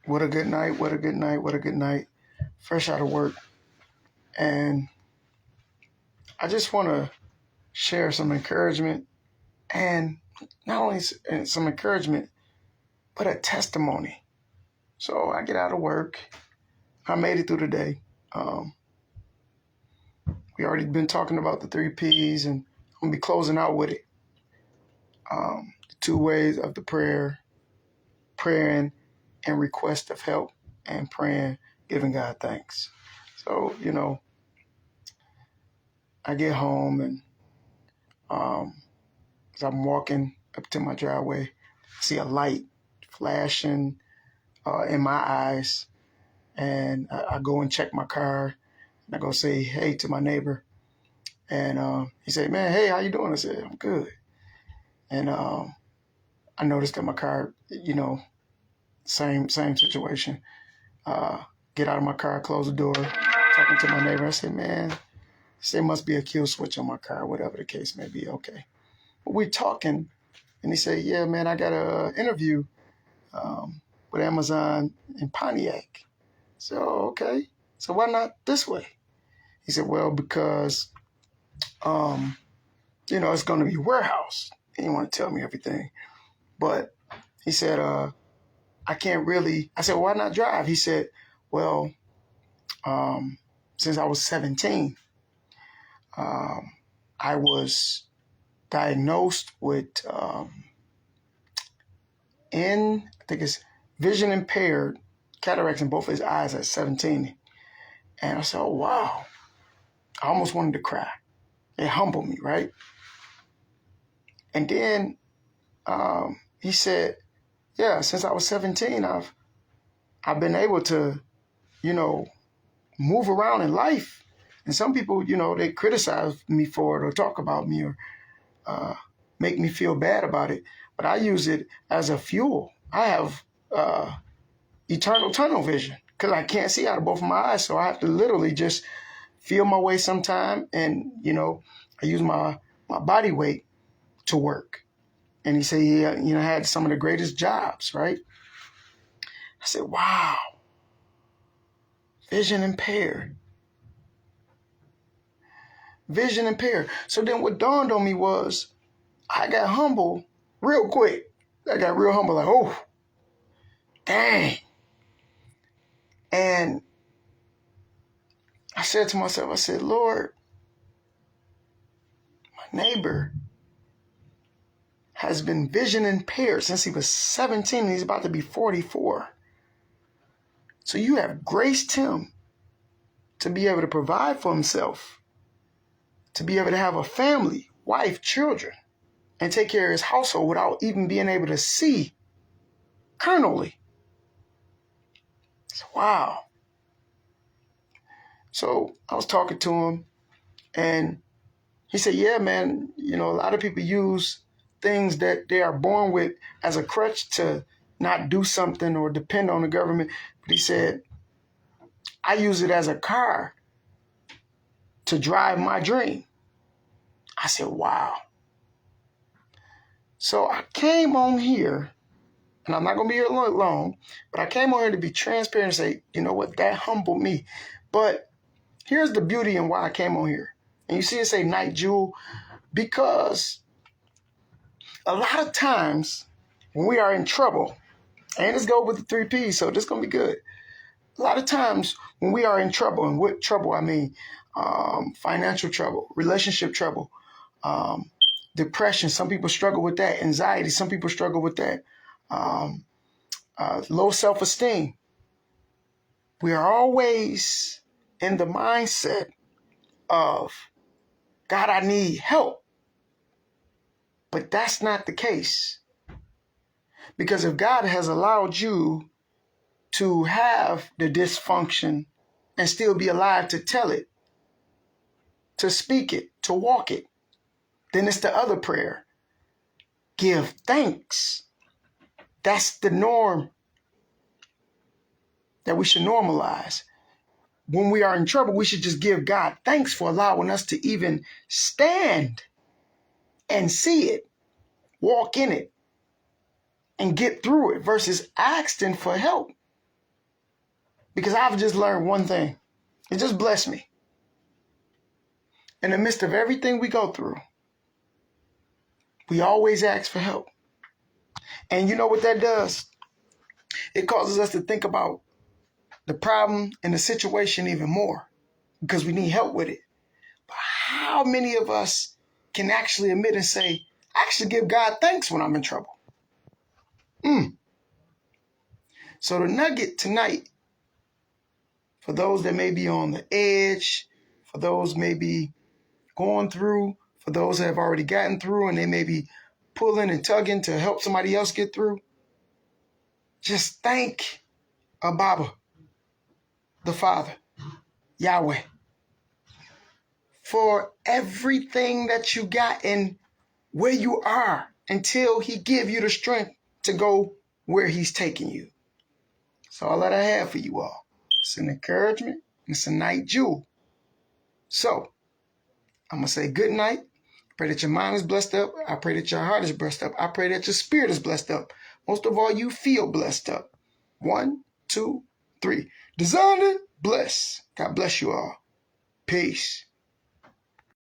What a good night, what a good night, what a good night. Fresh out of work. And I just want to share some encouragement, and not only some encouragement, but a testimony. So I get out of work. I made it through the day. We already been talking about the 3 Ps, and I'm going to be closing out with it. The 2 ways of the praying and request of help, and praying, giving God thanks. So, I get home, and as I'm walking up to my driveway, I see a light flashing in my eyes, and I go and check my car, and I go say hey to my neighbor, and he said, "Man, hey, how you doing?" I said, "I'm good." And I noticed that my car, same situation. Get out of my car, close the door, talking to my neighbor. I said, "Man, there must be a kill switch on my car," whatever the case may be. Okay. But we're talking, and he said, "Yeah, man, I got an interview with Amazon in Pontiac." So, okay. So why not this way? He said, "Well, because, it's going to be warehouse." He didn't want to tell me everything. But he said, I can't really. I said, "Why not drive?" He said, "Well, since I was 17, I was diagnosed with I think it's vision impaired, cataracts in both his eyes at 17. And I said, "Oh, wow." I almost wanted to cry. It humbled me, right? And then he said, "Yeah, since I was 17, I've been able to, move around in life. And some people, they criticize me for it or talk about me or make me feel bad about it. But I use it as a fuel. I have eternal tunnel vision because I can't see out of both of my eyes. So I have to literally just feel my way sometime. And, I use my body weight to work." And he said he had some of the greatest jobs, right? I said, wow, vision impaired. Vision impaired. So then what dawned on me was I got humble real quick. I got real humble, like, oh, dang. And I said to myself, I said, "Lord, my neighbor has been vision impaired since he was 17 and he's about to be 44. So you have graced him to be able to provide for himself, to be able to have a family, wife, children, and take care of his household without even being able to see carnally." So, wow. So I was talking to him, and he said, "Yeah, man, a lot of people use things that they are born with as a crutch to not do something or depend on the government." But he said, "I use it as a car to drive my dream." I said, wow. So I came on here, and I'm not going to be here long, but I came on here to be transparent and say, you know what, that humbled me. But here's the beauty in why I came on here. And you see it say Night Jewel, because a lot of times when we are in trouble, and let's go with the 3Ps, so this is going to be good. A lot of times when we are in trouble, and with trouble I mean financial trouble, relationship trouble, depression, some people struggle with that, anxiety, some people struggle with that, low self-esteem. We are always in the mindset of, God, I need help. But that's not the case. Because if God has allowed you to have the dysfunction and still be alive to tell it, to speak it, to walk it, then it's the other prayer. Give thanks. That's the norm that we should normalize. When we are in trouble, we should just give God thanks for allowing us to even stand and see it, walk in it, and get through it versus asking for help. Because I've just learned one thing. It just blessed me. In the midst of everything we go through, we always ask for help. And you know what that does? It causes us to think about the problem and the situation even more because we need help with it. But how many of us can actually admit and say, I actually give God thanks when I'm in trouble? So the nugget tonight, for those that may be on the edge, for those may be going through, for those that have already gotten through and they may be pulling and tugging to help somebody else get through, just thank Abba, the Father, Yahweh, for everything that you got and where you are until he give you the strength to go where he's taking you. That's all that I have for you all. It's an encouragement. It's a night jewel. So I'm going to say good night. I pray that your mind is blessed up. I pray that your heart is blessed up. I pray that your spirit is blessed up. Most of all, you feel blessed up. 1, 2, 3. Designed and blessed. God bless you all. Peace.